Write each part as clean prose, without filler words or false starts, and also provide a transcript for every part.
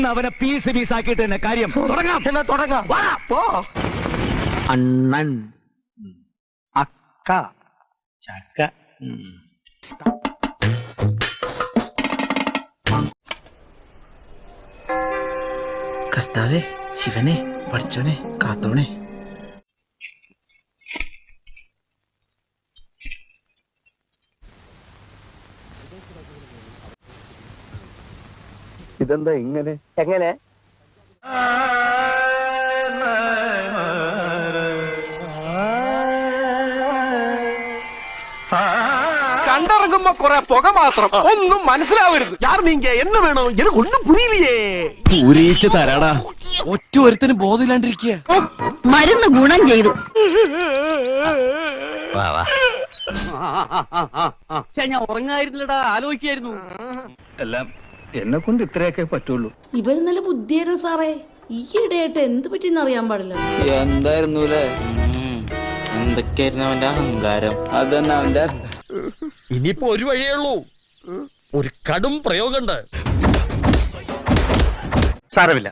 ഇന്ന് അവനെ പീസ് പീസാക്കിയിട്ട് തന്നെ കാര്യം തുടങ്ങാം. പോ. അണ്ണൻ, അക്ക, ചക്ക. കർത്താവേ, ശിവനെ, പഠിച്ചോനെ, കാത്തോണേ. ഇതെന്താ ഇങ്ങനെ? എങ്ങനെ? കണ്ടിറങ്ങുമ്പോ കൊറേ പുക മാത്രം, ഒന്നും മനസ്സിലാവരുത്. യാർ നീങ്ക എന്ന വേണോ എനിക്ക് ഒന്നും പുരിയില്ലേ. പൂരിച്ച് തരാടാ. ഒറ്റ ഒരുത്തനും ബോധമില്ലാണ്ടിരിക്കുക. മരുന്ന് ഗുണം ചെയ്തു. ഞാൻ ഉറങ്ങായിരുന്നില്ലടാ, ആലോചിക്കായിരുന്നു. എല്ലാം എന്നെ കൊണ്ട് ഇത്രയൊക്കെ പറ്റുള്ളൂ. ഇവര് നല്ല ബുദ്ധിയായിരുന്നു സാറേ. ഈ ഇടയായിട്ട് എന്ത് പറ്റിയെന്ന് അറിയാൻ പാടില്ല. എന്തായിരുന്നു എന്തൊക്കെയായിരുന്നു അവന്റെ അഹങ്കാരം. അതന്നെ അവന്റെ. ഇനിയിപ്പോ ഒരു വഴിയേ ഉള്ളൂ, ഒരു കടും പ്രയോഗമുണ്ട്. സാരമില്ല,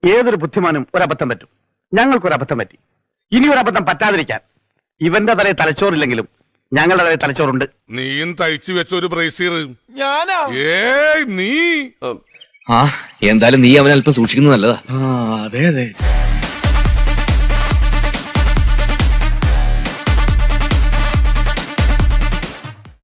ഏതൊരു ബുദ്ധിമാനും ഒരബദ്ധം പറ്റും. ഞങ്ങൾക്കൊരബദ്ധം പറ്റി. ഇനി ഒരബദ്ധം പറ്റാതിരിക്കാൻ ഇവന്റെ തലയിൽ തലച്ചോറില്ലെങ്കിലും ഞങ്ങളുടെ തലയിൽ തലച്ചോറുണ്ട്. നീയും തയ്ച്ചു വെച്ച ഒരു ബ്രേസീർ. ഞാനാ? നീ എന്തായാലും നീ അവനെ അല്പം സൂക്ഷിക്കുന്നത് നല്ലതാ. അതെ.